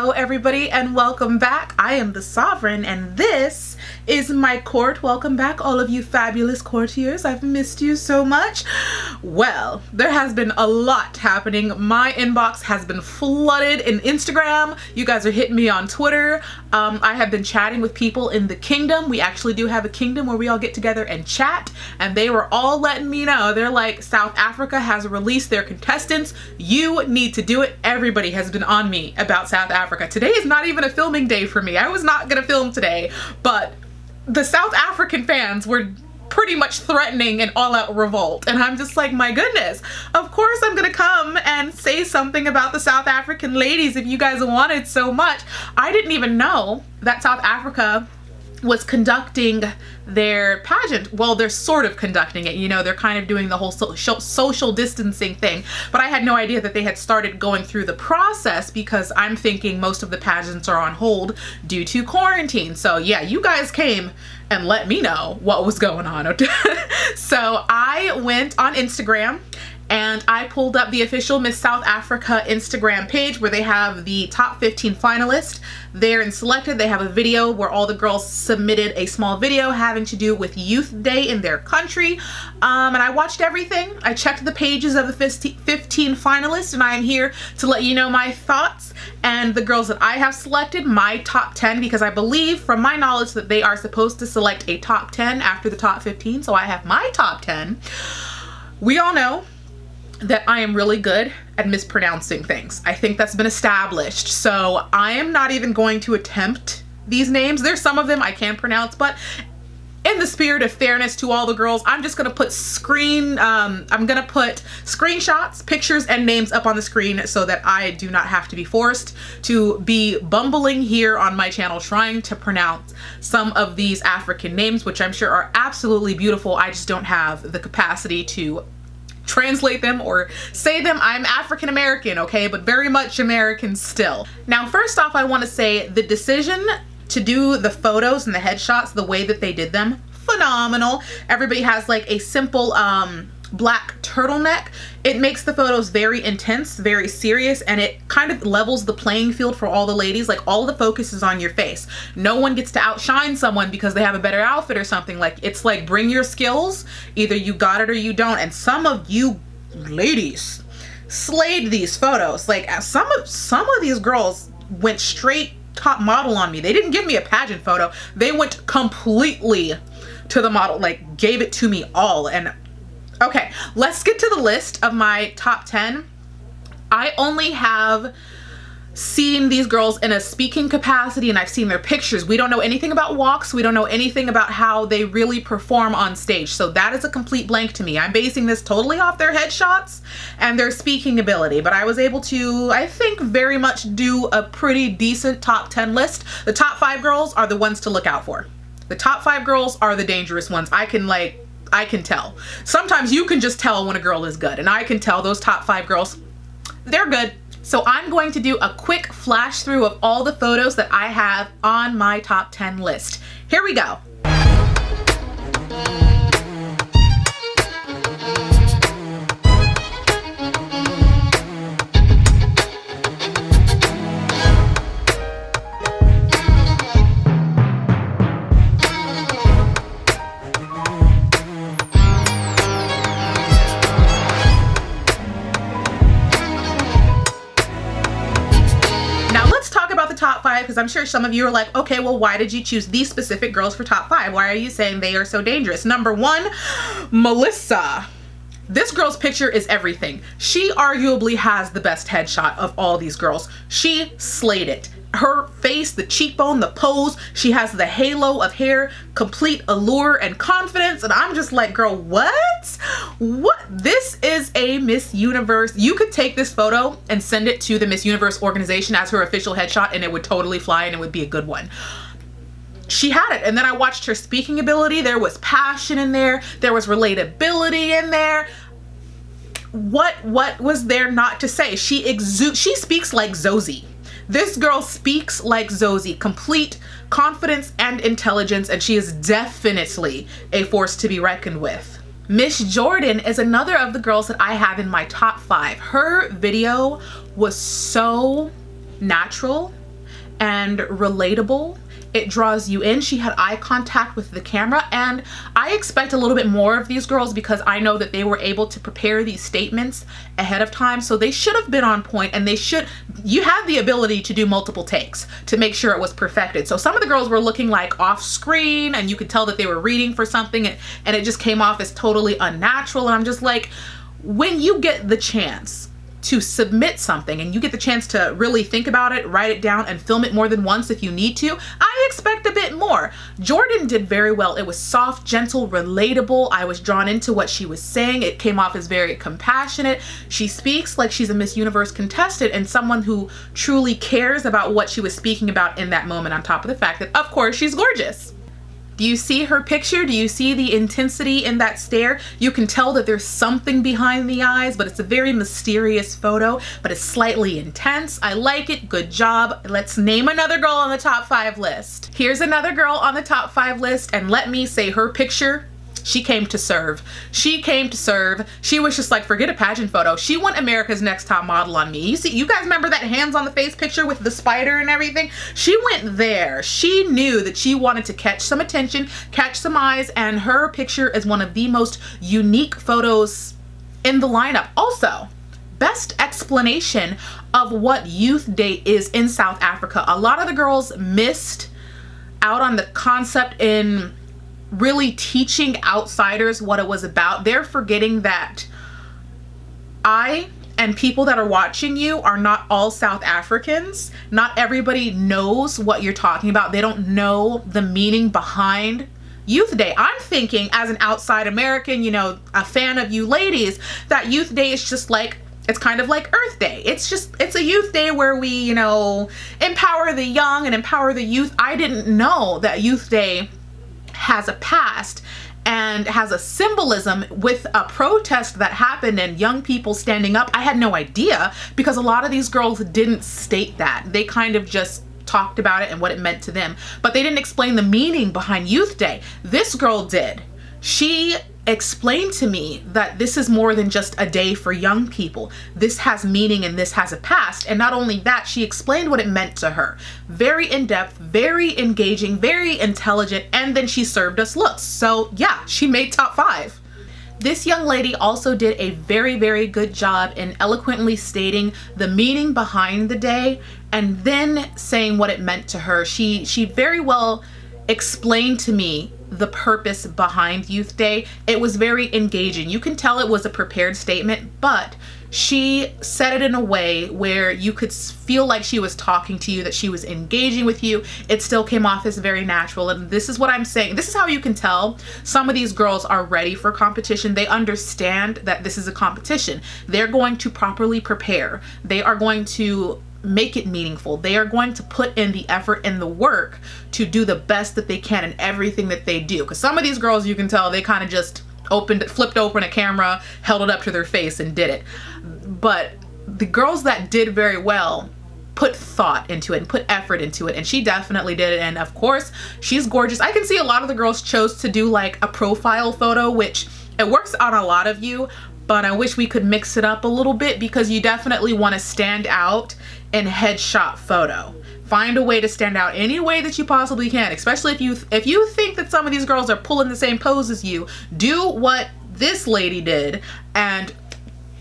Hello everybody and welcome back. I am the Sovereign and this is my court. Welcome back all of you fabulous courtiers. I've missed you so much. Well, there has been a lot happening. My inbox has been flooded in Instagram. You guys are hitting me on Twitter. I have been chatting with people in the kingdom. We actually do have a kingdom where we all get together and chat, and they were all letting me know. They're like, South Africa has released their contestants. You need to do it. Everybody has been on me about South Africa. Today is not even a filming day for me. I was not gonna film today, but the South African fans were pretty much threatening an all-out revolt, and I'm just like, my goodness, of course I'm gonna come and say something about the South African ladies if you guys wanted so much. I didn't even know that South Africa was conducting their pageant. Well, they're sort of conducting it, you know, they're kind of doing the whole social distancing thing, but I had no idea that they had started going through the process because I'm thinking most of the pageants are on hold due to quarantine. So yeah, you guys came and let me know what was going on. So I went on Instagram and I pulled up the official Miss South Africa Instagram page where they have the top 15 finalists there and selected. They have a video where all the girls submitted a small video having to do with Youth Day in their country. And I watched everything. I checked the pages of the 15 finalists, and I am here to let you know my thoughts and the girls that I have selected, my top 10, because I believe from my knowledge that they are supposed to select a top 10 after the top 15. So I have my top 10. We all know that I am really good at mispronouncing things. I think that's been established. So I am not even going to attempt these names. There's some of them I can pronounce, but in the spirit of fairness to all the girls, I'm just gonna put I'm gonna put screenshots, pictures, and names up on the screen so that I do not have to be forced to be bumbling here on my channel trying to pronounce some of these African names, which I'm sure are absolutely beautiful. I just don't have the capacity to translate them or say them. I'm African American, okay, but very much American still. Now, first off, I want to say the decision to do the photos and the headshots the way that they did them, phenomenal. Everybody has like a simple black turtleneck. It makes the photos very intense, very serious, and it kind of levels the playing field for all the ladies. Like, all the focus is on your face. No one gets to outshine someone because they have a better outfit or something. Like, it's like, bring your skills. Either you got it or you don't. And some of you ladies slayed these photos. Like, some of these girls went straight top model on me. They didn't give me a pageant photo. They went completely to the model, like gave it to me all. And okay, let's get to the list of my top 10. I only have seen these girls in a speaking capacity and I've seen their pictures. We don't know anything about walks. We don't know anything about how they really perform on stage. So that is a complete blank to me. I'm basing this totally off their headshots and their speaking ability. But I was able to, I think, very much do a pretty decent top 10 list. The top 5 girls are the ones to look out for. The top 5 girls are the dangerous ones. I can tell. Sometimes you can just tell when a girl is good, and I can tell those top 5 girls, they're good. So I'm going to do a quick flash through of all the photos that I have on my top 10 list. Here we go. Top 5, because I'm sure some of you are like, okay, well, why did you choose these specific girls for top 5? Why are you saying they are so dangerous? Number 1, Melissa. This girl's picture is everything. She arguably has the best headshot of all these girls. She slayed it. Her face, the cheekbone, the pose, she has the halo of hair, complete allure and confidence, and I'm just like, girl, what? This is a Miss Universe. You could take this photo and send it to the Miss Universe organization as her official headshot and it would totally fly and it would be a good one. She had it. And then I watched her speaking ability. There was passion in there. There was relatability in there. What was there not to say? She speaks like Zosie. This girl speaks like Zosie, complete confidence and intelligence, and she is definitely a force to be reckoned with. Miss Jordan is another of the girls that I have in my top 5. Her video was so natural and relatable. It draws you in. She had eye contact with the camera, and I expect a little bit more of these girls because I know that they were able to prepare these statements ahead of time, so they should have been on point, and you had the ability to do multiple takes to make sure it was perfected. So some of the girls were looking like off screen, and you could tell that they were reading for something, and it just came off as totally unnatural. And I'm just like, when you get the chance to submit something and you get the chance to really think about it, write it down, and film it more than once if you need to, I expect a bit more. Jordan did very well. It was soft, gentle, relatable. I was drawn into what she was saying. It came off as very compassionate. She speaks like she's a Miss Universe contestant and someone who truly cares about what she was speaking about in that moment, on top of the fact that, of course, she's gorgeous. Do you see her picture? Do you see the intensity in that stare? You can tell that there's something behind the eyes, but it's a very mysterious photo, but it's slightly intense. I like it. Good job. Let's name another girl on the top 5 list. Here's another girl on the top 5 list, and let me say her picture. She came to serve. She came to serve. She was just like, forget a pageant photo. She went America's Next Top Model on me. You guys remember that hands on the face picture with the spider and everything? She went there. She knew that she wanted to catch some attention, catch some eyes, and her picture is one of the most unique photos in the lineup. Also, best explanation of what Youth Day is in South Africa. A lot of the girls missed out on the concept in really teaching outsiders what it was about. They're forgetting that I and people that are watching you are not all South Africans. Not everybody knows what you're talking about. They don't know the meaning behind Youth Day. I'm thinking as an outside American, you know, a fan of you ladies, that Youth Day is just like, it's kind of like Earth Day. It's a youth day where we, you know, empower the young and empower the youth. I didn't know that Youth Day has a past and has a symbolism with a protest that happened and young people standing up. I had no idea because a lot of these girls didn't state that. They kind of just talked about it and what it meant to them, but they didn't explain the meaning behind Youth Day. This girl did. She explained to me that this is more than just a day for young people. This has meaning and this has a past. And not only that, she explained what it meant to her. Very in-depth, very engaging, very intelligent, and then she served us looks. So yeah, she made top 5. This young lady also did a very, very good job in eloquently stating the meaning behind the day and then saying what it meant to her. She very well explained to me the purpose behind Youth Day. It was very engaging. You can tell it was a prepared statement, but she said it in a way where you could feel like she was talking to you, that she was engaging with you. It still came off as very natural. And this is what I'm saying. This is how you can tell some of these girls are ready for competition. They understand that this is a competition. They're going to properly prepare. They are going to make it meaningful. They are going to put in the effort and the work to do the best that they can in everything that they do. Because some of these girls, you can tell, they kind of just flipped open a camera, held it up to their face and did it. But the girls that did very well put thought into it and put effort into it, and she definitely did it. And of course, she's gorgeous. I can see a lot of the girls chose to do like a profile photo, which it works on a lot of you, but I wish we could mix it up a little bit because you definitely want to stand out in headshot photo. Find a way to stand out any way that you possibly can, especially if you think that some of these girls are pulling the same pose as you. Do what this lady did and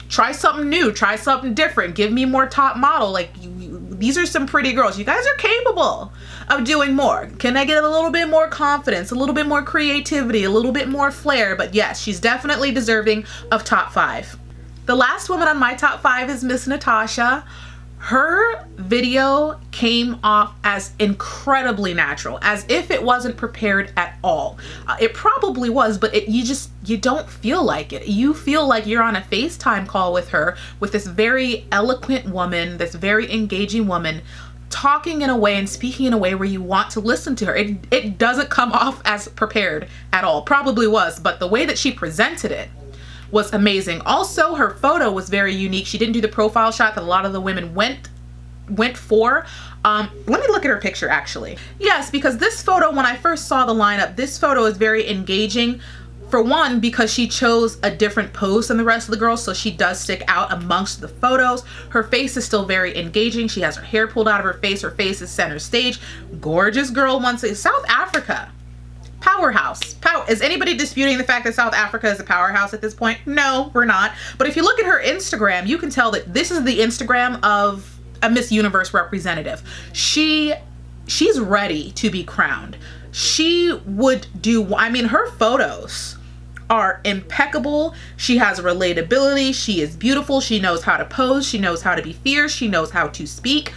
try something new, try something different. Give me more top model. Like, these are some pretty girls. You guys are capable of doing more. Can I get a little bit more confidence, a little bit more creativity, a little bit more flair? But yes, she's definitely deserving of top 5. The last woman on my top 5 is Miss Natasha. Her video came off as incredibly natural, as if it wasn't prepared at all. It probably was, but you don't feel like it. You feel like you're on a FaceTime call with her, with this very eloquent woman, this very engaging woman, talking in a way and speaking in a way where you want to listen to her. It doesn't come off as prepared at all. Probably was, but the way that she presented it was amazing. Also, her photo was very unique. She didn't do the profile shot that a lot of the women went for. Let me look at her picture actually. Yes, because this photo, when I first saw the lineup, this photo is very engaging For one, because she chose a different pose than the rest of the girls, so she does stick out amongst the photos. Her face is still very engaging. She has her hair pulled out of her face. Her face is center stage. Gorgeous girl once again. South Africa, powerhouse. Is anybody disputing the fact that South Africa is a powerhouse at this point? No, we're not. But if you look at her Instagram, you can tell that this is the Instagram of a Miss Universe representative. She's ready to be crowned. She would do, I mean, her photos are impeccable. She has relatability. She is beautiful. She knows how to pose. She knows how to be fierce. She knows how to speak.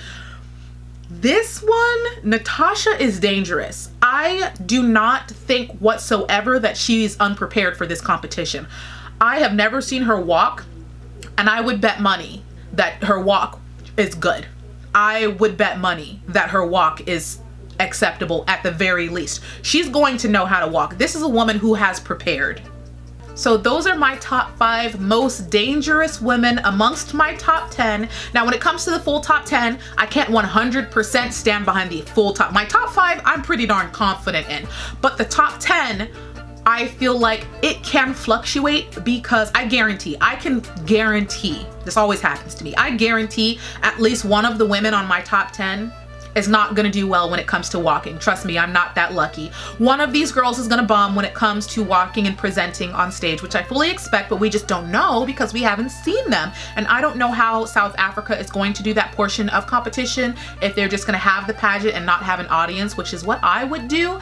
This one, Natasha, is dangerous. I do not think whatsoever that she's unprepared for this competition. I have never seen her walk, and I would bet money that her walk is good. I would bet money that her walk is acceptable at the very least. She's going to know how to walk. This is a woman who has prepared. So those are my top 5 most dangerous women amongst my top 10. Now, when it comes to the full top 10, I can't 100% stand behind the full top. My top 5, I'm pretty darn confident in. But the top 10, I feel like it can fluctuate because I can guarantee, this always happens to me, I guarantee at least one of the women on my top 10 is not gonna do well when it comes to walking. Trust me, I'm not that lucky. One of these girls is gonna bomb when it comes to walking and presenting on stage, which I fully expect, but we just don't know because we haven't seen them. And I don't know how South Africa is going to do that portion of competition, if they're just gonna have the pageant and not have an audience, which is what I would do.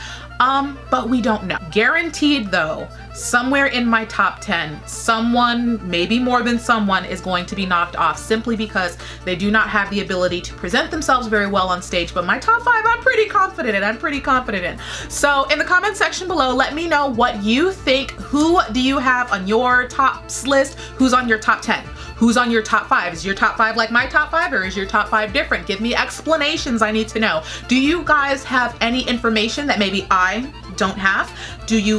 But we don't know. Guaranteed though, somewhere in my top 10, someone, maybe more than someone, is going to be knocked off simply because they do not have the ability to present themselves very well on stage. But my top 5, I'm pretty confident in. So in the comment section below, let me know what you think. Who do you have on your tops list? Who's on your top 10? Who's on your top 5? Is your top 5 like my top 5, or is your top 5 different? Give me explanations, I need to know. Do you guys have any information that maybe I don't have?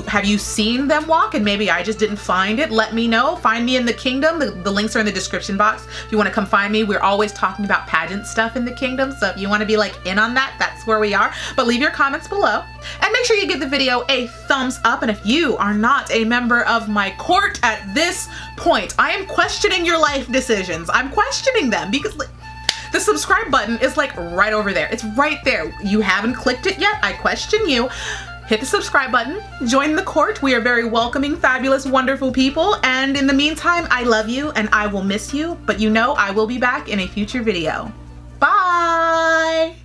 Have you seen them walk and maybe I just didn't find it? Let me know. Find me in the kingdom. The links are in the description box. If you want to come find me, we're always talking about pageant stuff in the kingdom. So if you want to be like in on that, that's where we are. But leave your comments below and make sure you give the video a thumbs up. And if you are not a member of my court at this point, I am questioning your life decisions. I'm questioning them because the subscribe button is like right over there. It's right there. You haven't clicked it yet. I question you. Hit the subscribe button, join the court. We are very welcoming, fabulous, wonderful people. And in the meantime, I love you and I will miss you, but you know I will be back in a future video. Bye.